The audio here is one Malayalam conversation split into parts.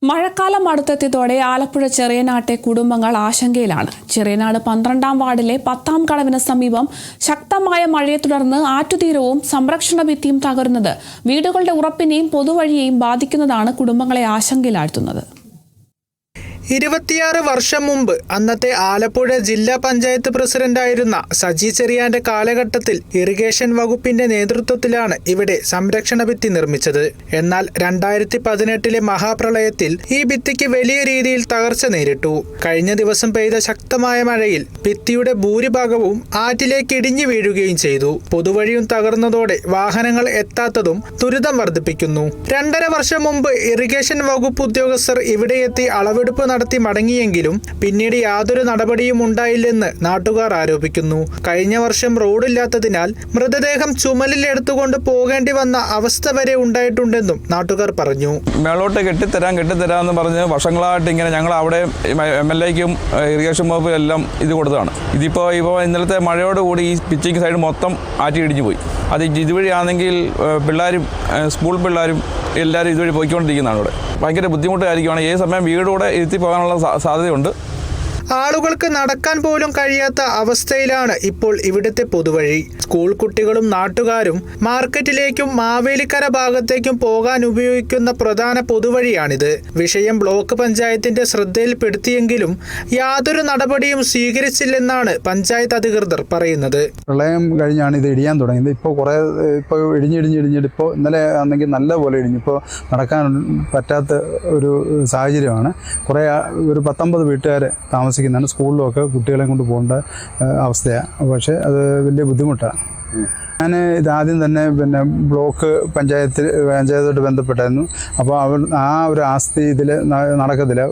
മഴക്കാലം അടുത്തെത്തിയതോടെ ആലപ്പുഴ ചെറിയനാട്ടെ കുടുംബങ്ങൾ ആശങ്കയിലാണ്. ചെറിയനാട് 12ാം വാർഡിലെ 10ാം കടവിന് സമീപം ശക്തമായ മഴയെ തുടർന്ന് ആറ്റുതീരവും സംരക്ഷണ ഭിത്തിയും തകരുന്നത് വീടുകളുടെ ഉറപ്പിനെയും പൊതുവഴിയെയും ബാധിക്കുന്നതാണ് കുടുംബങ്ങളെ ആശങ്കയിലാഴ്ത്തുന്നത്. 26 വർഷം മുമ്പ് അന്നത്തെ ആലപ്പുഴ ജില്ലാ പഞ്ചായത്ത് പ്രസിഡന്റായിരുന്ന സജി ചെറിയാന്റെ കാലഘട്ടത്തിൽ ഇറിഗേഷൻ വകുപ്പിന്റെ നേതൃത്വത്തിലാണ് ഇവിടെ സംരക്ഷണ ഭിത്തി നിർമ്മിച്ചത്. എന്നാൽ 2018 മഹാപ്രളയത്തിൽ ഈ ഭിത്തിക്ക് വലിയ രീതിയിൽ തകർച്ച നേരിട്ടു. കഴിഞ്ഞ ദിവസം പെയ്ത ശക്തമായ മഴയിൽ ഭിത്തിയുടെ ഭൂരിഭാഗവും ആറ്റിലേക്ക് ഇടിഞ്ഞു വീഴുകയും ചെയ്തു. പൊതുവഴിയും തകർന്നതോടെ വാഹനങ്ങൾ എത്താത്തതും ദുരിതം വർദ്ധിപ്പിക്കുന്നു. 2.5 വർഷം മുമ്പ് ഇറിഗേഷൻ വകുപ്പ് ഉദ്യോഗസ്ഥർ ഇവിടെയെത്തി അളവെടുപ്പ് നടത്തി മടങ്ങിയെങ്കിലും പിന്നീട് യാതൊരു നടപടിയും ഉണ്ടായില്ലെന്ന് നാട്ടുകാർ ആരോപിക്കുന്നു. കഴിഞ്ഞ വർഷം റോഡില്ലാത്തതിനാൽ മൃതദേഹം ചുമലിൽ എടുത്തുകൊണ്ട് പോകേണ്ടി വന്ന അവസ്ഥ വരെ ഉണ്ടായിട്ടുണ്ടെന്നും നാട്ടുകാർ പറഞ്ഞു. മേളോട്ട് കെട്ടിത്തരാമെന്ന് പറഞ്ഞ് വർഷങ്ങളായിട്ട് ഇങ്ങനെ ഞങ്ങൾ അവിടെ MLAക്കും ഇറിഗേഷൻ വകുപ്പിലും എല്ലാം ഇത് കൊടുത്തതാണ്. ഇതിപ്പോൾ ഇന്നലത്തെ മഴയോടുകൂടി ഈ പിച്ചിങ് സൈഡ് മൊത്തം ആറ്റി ഇടിഞ്ഞു പോയി. അത് ഇതുവഴിയാണെങ്കിൽ പിള്ളേരും സ്കൂൾ പിള്ളേരും എല്ലാവരും ഇതുവഴി പോയിക്കൊണ്ടിരിക്കുന്നതാണ്. ഇവിടെ ഭയങ്കര ബുദ്ധിമുട്ടായിരിക്കുകയാണ്. ഏത് സമയം വീടൂടെ ഇരുത്തി പോകാനുള്ള സാധ്യതയുണ്ട്. ആളുകൾക്ക് നടക്കാൻ പോലും കഴിയാത്ത അവസ്ഥയിലാണ് ഇപ്പോൾ ഇവിടുത്തെ പൊതുവഴി. സ്കൂൾ കുട്ടികളും നാട്ടുകാരും മാർക്കറ്റിലേക്കും മാവേലിക്കര ഭാഗത്തേക്കും പോകാൻ ഉപയോഗിക്കുന്ന പ്രധാന പൊതുവഴിയാണിത്. വിഷയം ബ്ലോക്ക് പഞ്ചായത്തിന്റെ ശ്രദ്ധയിൽപ്പെടുത്തിയെങ്കിലും യാതൊരു നടപടിയും സ്വീകരിച്ചില്ലെന്നാണ് പഞ്ചായത്ത് അധികൃതർ പറയുന്നത്. പ്രളയം കഴിഞ്ഞാണ് ഇത് ഇടിയാൻ തുടങ്ങിയത്. ഇപ്പോൾ ഇടിഞ്ഞിടിഞ്ഞിടിഞ്ഞിട്ട് ഇപ്പോൾ ഇന്നലെ ആണെങ്കിൽ നല്ല പോലെ ഇടിഞ്ഞു. ഇപ്പോൾ നടക്കാൻ പറ്റാത്ത ഒരു സാഹചര്യമാണ്. ഒരു 19 വീട്ടുകാർ താമസിക്കുന്നതാണ്. സ്കൂളിലൊക്കെ കുട്ടികളെ കൊണ്ട് പോകേണ്ട അവസ്ഥയാണ്. പക്ഷേ അത് വലിയ ബുദ്ധിമുട്ടാണ്. ഞാൻ ഇതാദ്യം തന്നെ ബ്ലോക്ക് പഞ്ചായത്തോട്ട് ബന്ധപ്പെട്ടായിരുന്നു. അപ്പോൾ ആ ഒരു ആസ്തി ഇതിൽ നടക്കത്തില്ല.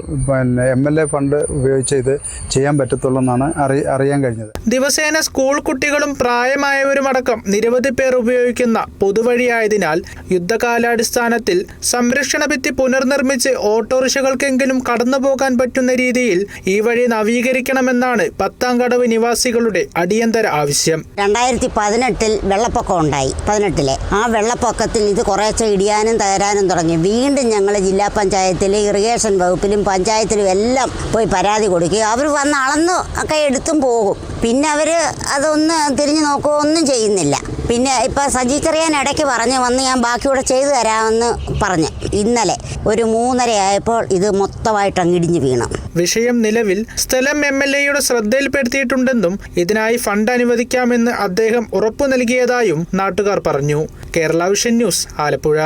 MLA ഫണ്ട് ഉപയോഗിച്ച് ഇത് ചെയ്യാൻ പറ്റത്തുള്ളൂ എന്നാണ് അറിയാൻ കഴിഞ്ഞത്. ദിവസേന സ്കൂൾ കുട്ടികളും പ്രായമായവരുമടക്കം നിരവധി പേർ ഉപയോഗിക്കുന്ന പൊതുവഴിയായതിനാൽ യുദ്ധകാലാടിസ്ഥാനത്തിൽ സംരക്ഷണ ഭിത്തി പുനർനിർമ്മിച്ച് ഓട്ടോറിക്ഷകൾക്കെങ്കിലും കടന്നുപോകാൻ പറ്റുന്ന രീതിയിൽ ഈ വഴി നവീകരിക്കണമെന്നാണ് 10ാം കടവ് നിവാസികളുടെ അടിയന്തര ആവശ്യം. 2018 വെള്ളപ്പൊക്കം ഉണ്ടായി. 18 ആ വെള്ളപ്പൊക്കത്തിൽ ഇത് കുറേശ്ശെ ഇടിയാനും തകരാനും തുടങ്ങി. വീണ്ടും ഞങ്ങൾ ജില്ലാ പഞ്ചായത്തിൽ ഇറിഗേഷൻ വകുപ്പിലും പഞ്ചായത്തിലും എല്ലാം പോയി പരാതി കൊടുക്കുക. അവർ വന്ന് അളന്ന് ഒക്കെ എടുത്തും പോകും. പിന്നെ അവർ അതൊന്ന് തിരിഞ്ഞു നോക്കുകയോ ഒന്നും ചെയ്യുന്നില്ല. പിന്നെ ഇപ്പോൾ സജി ചെറിയാൻ ഇടയ്ക്ക് വന്ന് ഞാൻ ബാക്കിയൂടെ ചെയ്തു തരാമെന്ന് പറഞ്ഞ് ഇന്നലെ ഒരു 3:30 ആയപ്പോൾ ഇത് മൊത്തമായിട്ട് അങ്ങ് ഇടിഞ്ഞു വീണു. വിഷയം നിലവിൽ സ്ഥലം MLAയുടെ ശ്രദ്ധയിൽപ്പെടുത്തിയിട്ടുണ്ടെന്നും ഇതിനായി ഫണ്ട് അനുവദിക്കാമെന്ന് അദ്ദേഹം ഉറപ്പു നൽകിയതായും നാട്ടുകാർ പറഞ്ഞു. Kerala vision news, Alappuzha.